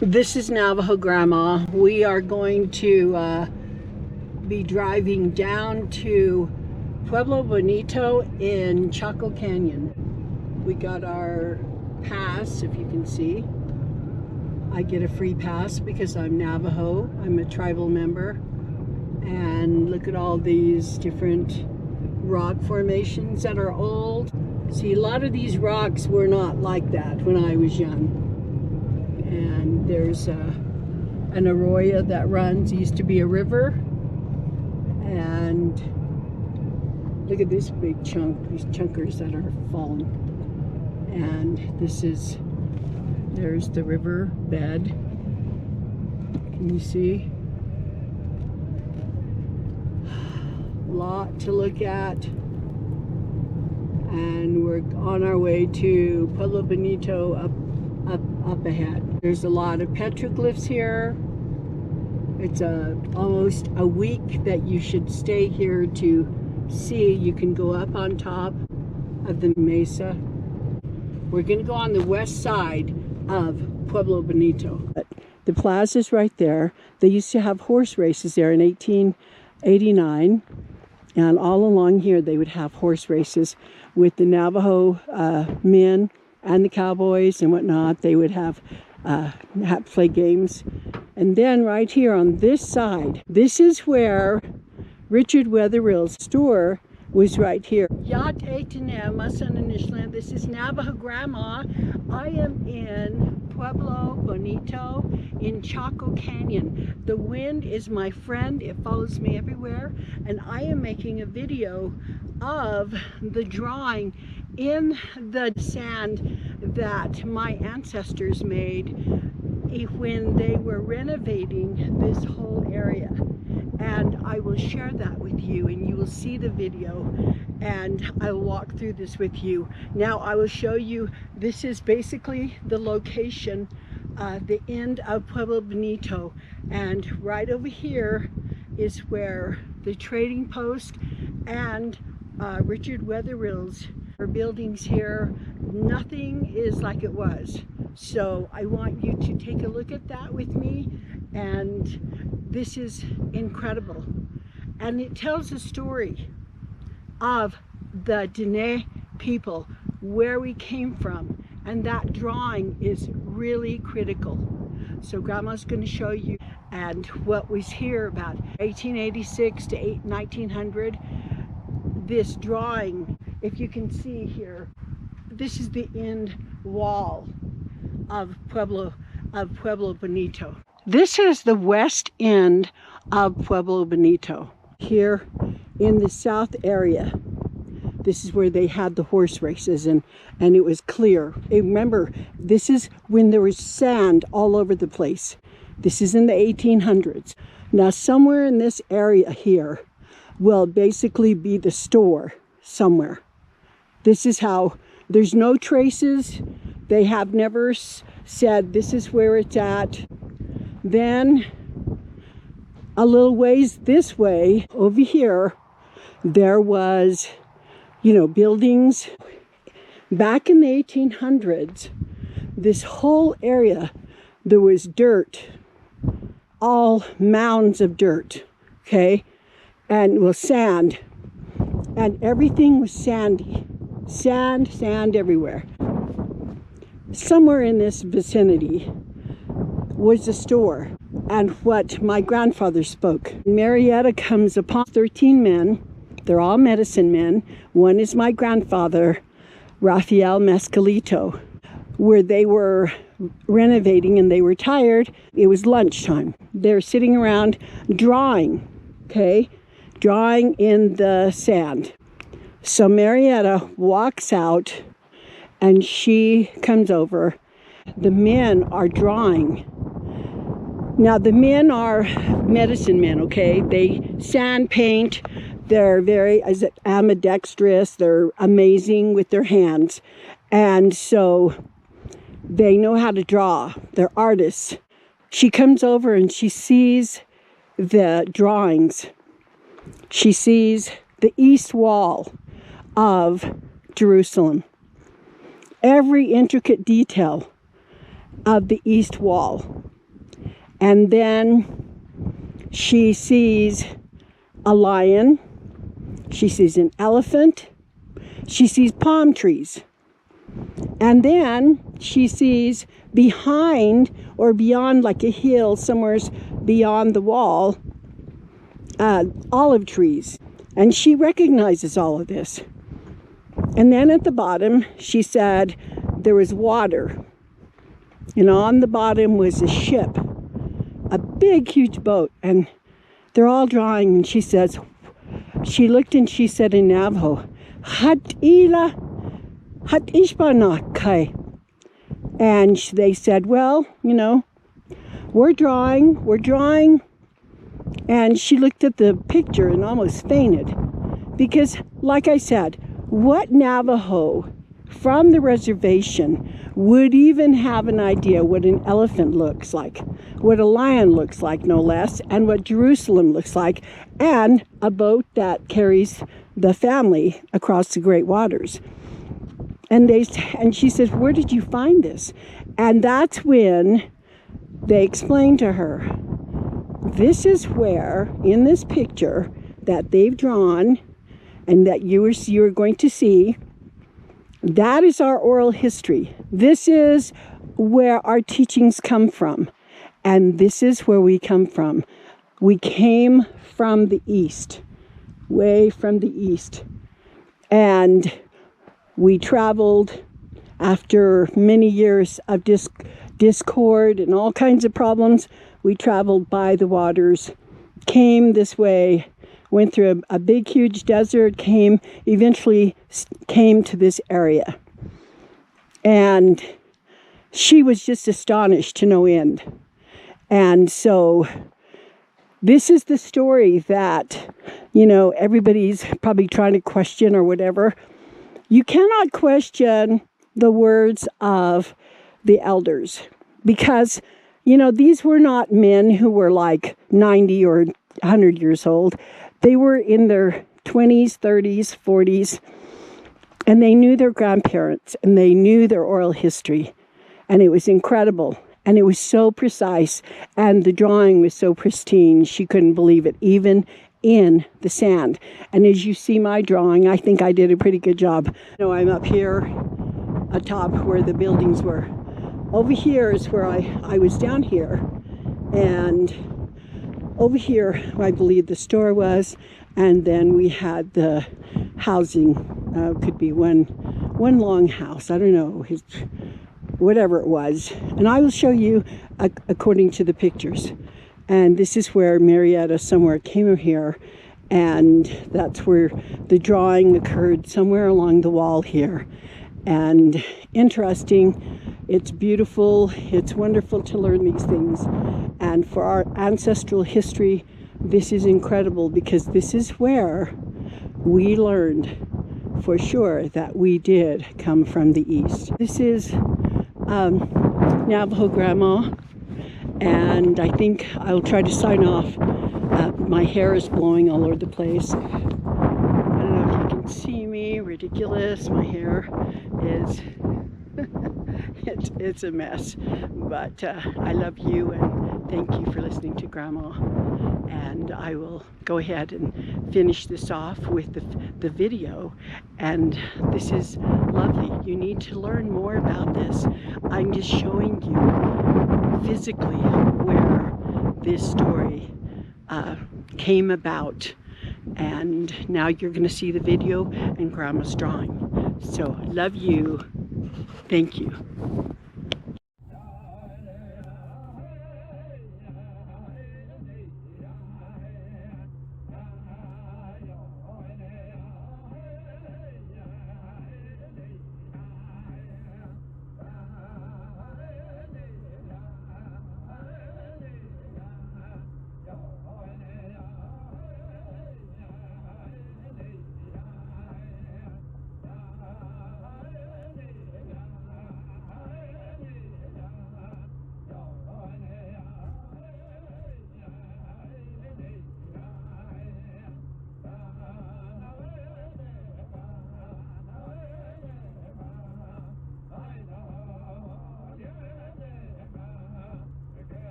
This is Navajo Grandma. We are going to be driving down to Pueblo Bonito in Chaco Canyon. We got our pass, if you can see. I get a free pass because I'm Navajo. I'm a tribal member. And look at all these different rock formations that are old. See, a lot of these rocks were not like that when I was young. And there's an arroyo that runs. It used to be a river. And look at this big chunk, these chunkers that are fallen. And there's the river bed. Can you see? A lot to look at. And we're on our way to Pueblo Bonito up ahead. There's a lot of petroglyphs here. It's almost a week that you should stay here to see. You can go up on top of the mesa. We're going to go on the west side of Pueblo Bonito. The plaza's right there. They used to have horse races there in 1889. And all along here they would have horse races with the Navajo men and the cowboys and whatnot. They would have play games. And then right here on this side, this is where Richard Wetherill's store was, right here. Yat Etenem, Masananishland. This is Navajo Grandma. I am in Pueblo Bonito in Chaco Canyon. The wind is my friend. It follows me everywhere. And I am making a video of the drawing in the sand that my ancestors made when they were renovating this whole area. And I will share that with you, and you will see the video, and I will walk through this with you. Now I will show you, this is basically the location, the end of Pueblo Bonito, and right over here is where the trading post and Richard Wetherill's buildings here. Nothing is like it was. So I want you to take a look at that with me, and this is incredible. And it tells a story of the Dine people, where we came from, and that drawing is really critical. So Grandma's going to show you and what was here about 1886 to 1900. This drawing, if you can see here, this is the end wall of Pueblo Bonito. This is the west end of Pueblo Bonito. Here in the south area, this is where they had the horse races, and it was clear. Remember, this is when there was sand all over the place. This is in the 1800s. Now somewhere in this area here will basically be the store somewhere. This is how, there's no traces. They have never said this is where it's at. Then a little ways this way, over here, there was, buildings. Back in the 1800s, this whole area, there was dirt, all mounds of dirt, okay? And sand, and everything was sandy. Sand everywhere. Somewhere in this vicinity was a store, and what my grandfather spoke. Marietta comes upon 13 men. They're all medicine men. One is my grandfather, Rafael Mescalito, where they were renovating and they were tired. It was lunchtime. They're sitting around drawing, okay? Drawing in the sand. So Marietta walks out and she comes over. The men are drawing. Now the men are medicine men, okay? They sand paint. They're very ambidextrous. They're amazing with their hands. And so they know how to draw. They're artists. She comes over and she sees the drawings. She sees the east wall of Jerusalem. Every intricate detail of the east wall. And then she sees a lion, she sees an elephant, she sees palm trees. And then she sees behind or beyond, like a hill, somewhere beyond the wall, olive trees. And she recognizes all of this. And then at the bottom, she said there was water. And on the bottom was a ship, a big, huge boat. And they're all drawing. And she says, she looked and she said in Navajo, Hatila, Hatishbanakai. And they said, well, you know, we're drawing. And she looked at the picture and almost fainted. Because, like I said, what Navajo from the reservation would even have an idea what an elephant looks like, what a lion looks like, no less, and what Jerusalem looks like, and a boat that carries the family across the great waters. And she says, where did you find this? And that's when they explained to her, this is where, in this picture that they've drawn and that you are going to see, that is our oral history. This is where our teachings come from. And this is where we come from. We came from the east, way from the east. And we traveled after many years of discord and all kinds of problems. We traveled by the waters, came this way, went through a big, huge desert, eventually came to this area. And she was just astonished to no end. And so this is the story that, you know, everybody's probably trying to question or whatever. You cannot question the words of the elders because, you know, these were not men who were like 90 or 100 years old. They were in their 20s, 30s, 40s, and they knew their grandparents and they knew their oral history. And it was incredible. And it was so precise. And the drawing was so pristine. She couldn't believe it, even in the sand. And as you see my drawing, I think I did a pretty good job. You know, I'm up here atop where the buildings were. Over here is where I was down here. And over here, I believe the store was. And then we had the housing. Could be one long house. I don't know. Whatever it was. And I will show you according to the pictures. And this is where Marietta somewhere came here. And that's where the drawing occurred, somewhere along the wall here. And interesting, it's beautiful, it's wonderful to learn these things. And for our ancestral history, this is incredible because this is where we learned for sure that we did come from the east. This is Navajo Grandma, and I think I'll try to sign off. My hair is blowing all over the place. I don't know if you can see me. Ridiculous. My hair is it's a mess, but I love you and thank you for listening to Grandma. And I will go ahead and finish this off with the video. And this is lovely. You need to learn more about this. I'm just showing you physically where this story came about. And now you're going to see the video and Grandma's drawing. So love you. Thank you.